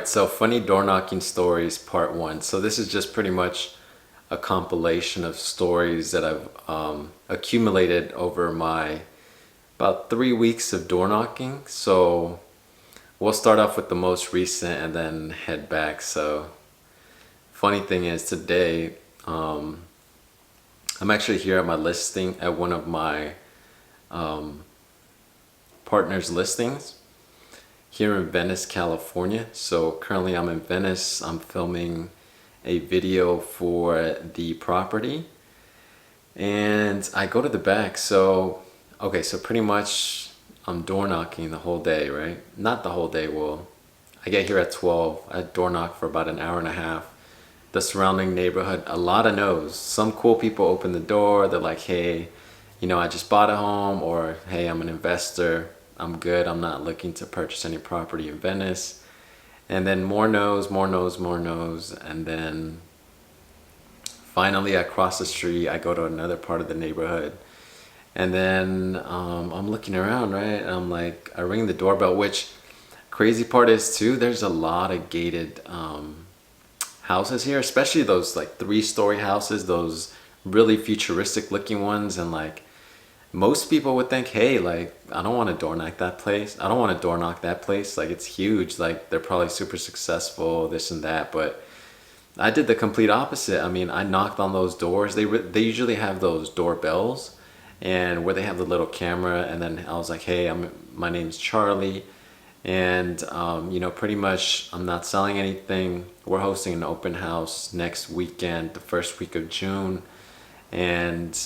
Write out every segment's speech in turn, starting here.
so funny door knocking stories part one. So this is just pretty much a compilation of stories that I've accumulated over my about 3 weeks of door knocking. So we'll start off with the most recent and then head back. So funny thing is today, I'm actually here at my listing at one of my partner's listings here in Venice, California. So currently I'm in Venice. I'm filming a video for the property and I go to the back. So okay, so pretty much I'm door knocking the whole day, right? Not the whole day. Well, I get here at 12. I door knock for about an hour and a half. The surrounding neighborhood, a lot of no's. Some cool people open the door. They're like, hey, I just bought a home, or hey, I'm an investor. I'm good. I'm not looking to purchase any property in Venice. And then more no's, more no's, more no's. And then finally I cross the street. I go to another part of the neighborhood. And then I'm looking around, right? And I'm like, I ring the doorbell, which crazy part is too, there's a lot of gated houses here, especially those like 3-story houses, those really futuristic looking ones. And like most people would think, hey, like I don't want to door knock that place. I don't want to door knock that place. Like it's huge. Like they're probably super successful, this and that. But I did the complete opposite. I mean, I knocked on those doors. They usually have those doorbells, and where they have the little camera. And then I was like, hey, my name's Charlie, and pretty much I'm not selling anything. We're hosting an open house next weekend, the first week of June, and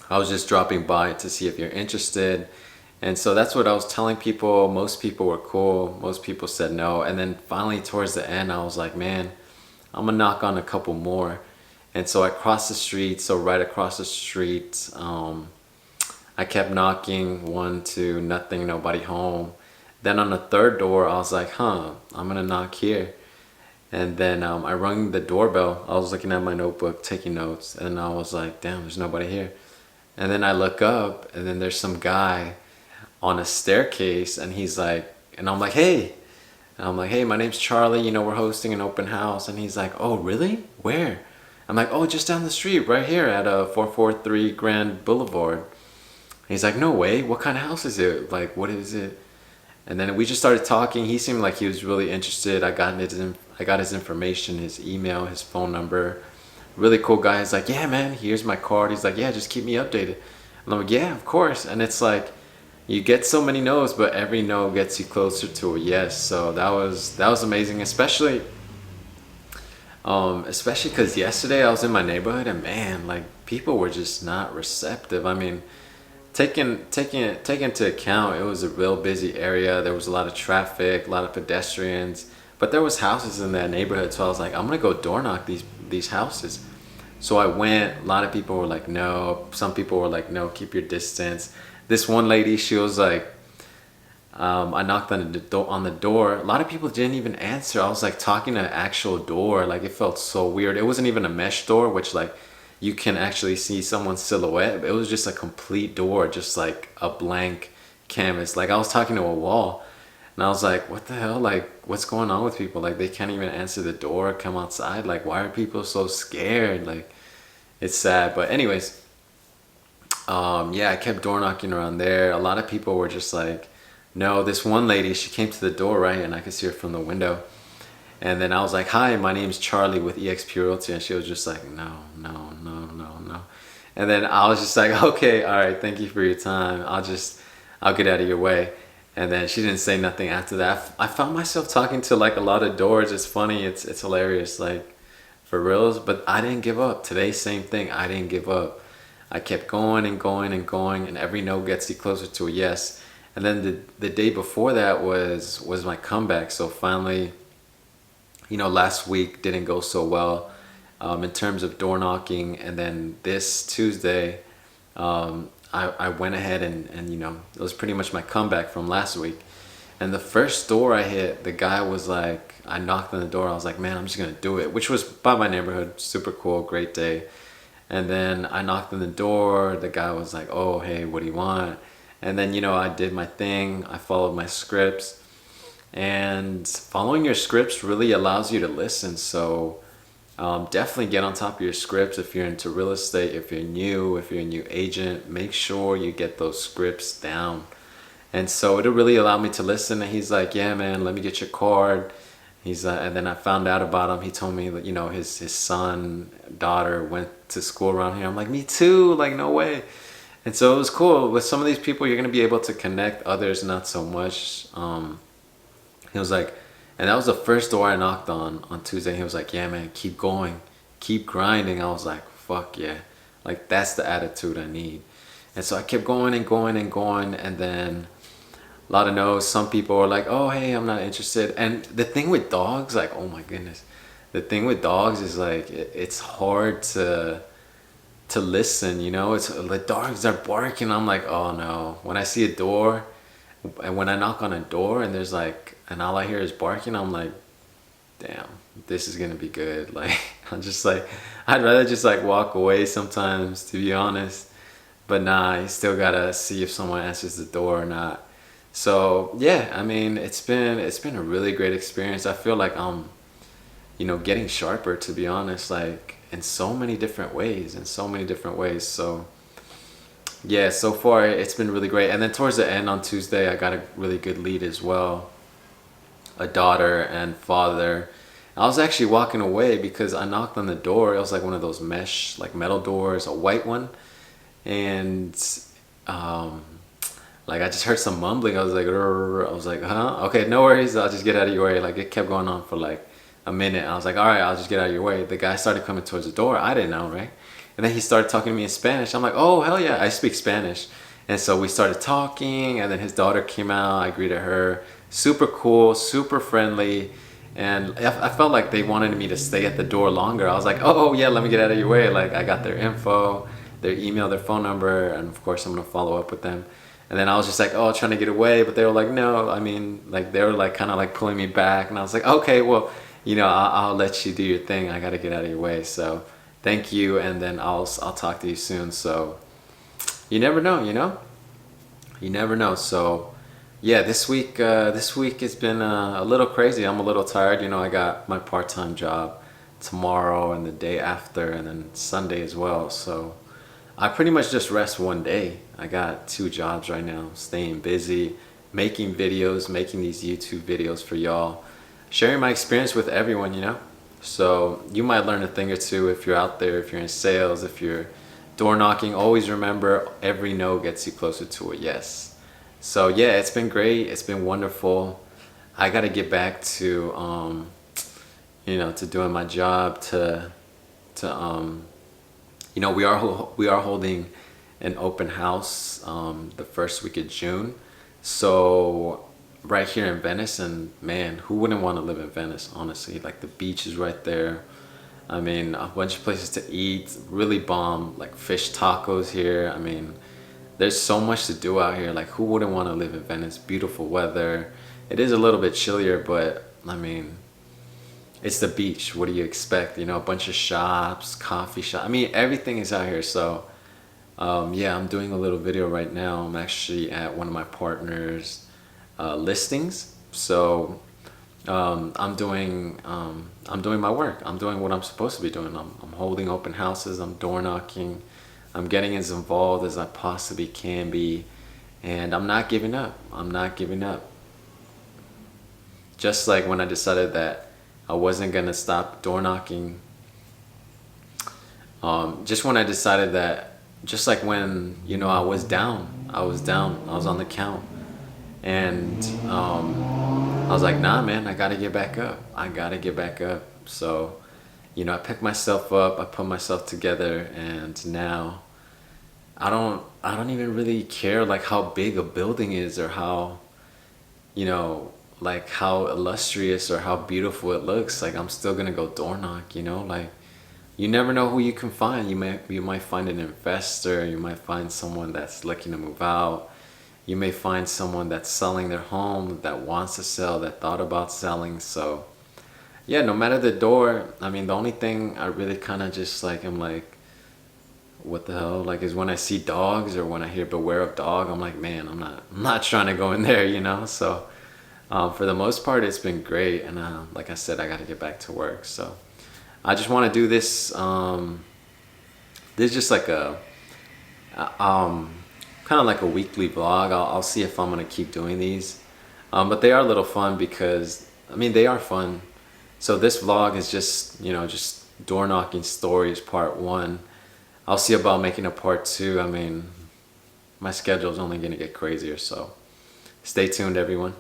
I was just dropping by to see if you're interested. And so that's what I was telling people. Most people were cool. Most people said no. And then finally towards the end, I was like, man, I'm gonna knock on a couple more. And so I crossed the street. So right across the street, I kept knocking, 1, 2, nothing, nobody home. Then on the third door, I was like, I'm gonna knock here. And then I rung the doorbell. I was looking at my notebook, taking notes, and I was like, damn, there's nobody here. And then I look up, and then there's some guy on a staircase, and he's like, and I'm like, hey. And I'm like, hey, my name's Charlie, we're hosting an open house. And he's like, oh, really? Where? I'm like, oh, just down the street, right here at 443 Grand Boulevard. And he's like, no way, what kind of house is it? Like, what is it? And then we just started talking. He seemed like he was really interested. I got his information, his email, his phone number. Really cool guy. He's like, yeah, man, here's my card. He's like, yeah, just keep me updated. And I'm like, yeah, of course. And it's like, you get so many no's, but every no gets you closer to a yes. So that was amazing, especially because yesterday I was in my neighborhood and man, like people were just not receptive. I mean, taking into account, it was a real busy area. There was a lot of traffic, a lot of pedestrians, but there was houses in that neighborhood. So I was like, I'm gonna go door knock these houses. So I went. A lot of people were like, no. Some people were like, no, keep your distance. This one lady, she was like, I knocked on the door. A lot of people didn't even answer. I was like talking to an actual door. Like it felt so weird. It wasn't even a mesh door, which like you can actually see someone's silhouette. It was just a complete door, just like a blank canvas. Like I was talking to a wall. And I was like, what the hell? Like, what's going on with people? Like, they can't even answer the door, come outside. Like, why are people so scared? Like, it's sad. But anyways, yeah, I kept door knocking around there. A lot of people were just like, no. This one lady, she came to the door, right? And I could see her from the window. And then I was like, hi, my name's Charlie with eXp Realty. And she was just like, no, no, no, no, no. And then I was just like, okay, all right, thank you for your time. I'll get out of your way. And then she didn't say nothing after that. I found myself talking to like a lot of doors. It's funny. It's hilarious, like for reals. But I didn't give up. Today, same thing. I didn't give up. I kept going and going and going, and every no gets you closer to a yes. And then the day before that was my comeback. So finally, last week didn't go so well in terms of door knocking. And then this Tuesday, I went ahead and it was pretty much my comeback from last week. And the first door I hit, the guy was like, I knocked on the door. I was like, man, I'm just going to do it, which was by my neighborhood. Super cool, great day. And then I knocked on the door. The guy was like, oh, hey, what do you want? And then, I did my thing. I followed my scripts. And following your scripts really allows you to listen. So definitely get on top of your scripts. If you're into real estate, if you're new, if you're a new agent, make sure you get those scripts down. And so it really allowed me to listen. And he's like, yeah, man, let me get your card. And then I found out about him. He told me that, his son, daughter went to school around here. I'm like, me too. Like, no way. And so it was cool. With some of these people, you're going to be able to connect, others not so much. He was like, and that was the first door I knocked on Tuesday. He was like, yeah, man, keep going, keep grinding. I was like, fuck yeah. Like, that's the attitude I need. And so I kept going and going and going. And then a lot of no's. Some people are like, oh, hey, I'm not interested. And the thing with dogs, like, oh my goodness. The thing with dogs is like, it's hard to listen, It's the dogs are barking. I'm like, oh no. When I see a door, and when I knock on a door and there's like, and all I hear is barking, I'm like, damn, this is gonna be good. Like, I'm just like, I'd rather just like walk away sometimes, to be honest. But nah, you still gotta see if someone answers the door or not. So yeah, I mean, it's been a really great experience. I feel like I'm, getting sharper, to be honest, like in so many different ways, So yeah, so far it's been really great. And then towards the end on Tuesday, I got a really good lead as well. A daughter and father. I was actually walking away because I knocked on the door. It was like one of those mesh, like metal doors, a white one. And um, like I just heard some mumbling. I was like, "Rrr." I was like, huh? Okay, no worries. I'll just get out of your way. Like it kept going on for like a minute. I was like, all right, I'll just get out of your way. The guy started coming towards the door. I didn't know, right? And then he started talking to me in Spanish. I'm like, oh, hell yeah, I speak Spanish. And so we started talking, and then his daughter came out. I greeted her. Super cool, super friendly. And I felt like they wanted me to stay at the door longer. I was like, oh, yeah, let me get out of your way. Like, I got their info, their email, their phone number, and of course, I'm going to follow up with them. And then I was just like, oh, trying to get away. But they were like, no, I mean, like, they were like kind of like pulling me back. And I was like, okay, well, I'll let you do your thing. I got to get out of your way. So thank you. And then I'll talk to you soon. So you never know, You never know. So yeah, this week has been a little crazy. I'm a little tired. I got my part-time job tomorrow and the day after, and then Sunday as well. So I pretty much just rest one day. I got 2 jobs right now, staying busy, making videos, making these YouTube videos for y'all, sharing my experience with everyone. So you might learn a thing or two if you're out there, if you're in sales, if you're door knocking. Always remember, every no gets you closer to a yes. So yeah, it's been great. It's been wonderful. I got to get back to doing my job. We are holding an open house the first week of June. So right here in Venice, and man, who wouldn't want to live in Venice? Honestly, like the beach is right there. I mean, a bunch of places to eat, really bomb, like fish tacos here. I mean, there's so much to do out here. Like, who wouldn't want to live in Venice? Beautiful weather. It is a little bit chillier, but I mean, it's the beach. What do you expect? A bunch of shops, coffee shop. I mean, everything is out here. So, yeah, I'm doing a little video right now. I'm actually at one of my partners' listings. So, I'm doing my work. I'm doing what I'm supposed to be doing. I'm holding open houses. I'm door knocking. I'm getting as involved as I possibly can be, and I'm not giving up. I'm not giving up. Just like when I decided that I wasn't gonna stop door knocking. Just when I decided that, just like when I was down. I was on the count, and I was like, nah, man, I gotta get back up. I gotta get back up. So, I picked myself up. I put myself together, and now I don't even really care like how big a building is, or how like how illustrious or how beautiful it looks. Like, I'm still gonna go door knock. Like, you never know who you can find. You might find an investor. You might find someone that's looking to move out. You may find someone that's selling their home, that wants to sell, that thought about selling. So yeah, no matter the door, I mean, the only thing I really kind of just like, I'm like, what the hell, like, is when I see dogs or when I hear beware of dog. I'm like, man, I'm not trying to go in there. So For the most part, it's been great, and like I said, I got to get back to work. So I just want to do this. This is just like a kind of like a weekly vlog. I'll see if I'm gonna keep doing these, but they are a little fun because I mean they are fun. So this vlog is just just door knocking stories part one. I'll see about making a part two. I mean, my schedule is only gonna get crazier, so stay tuned, everyone.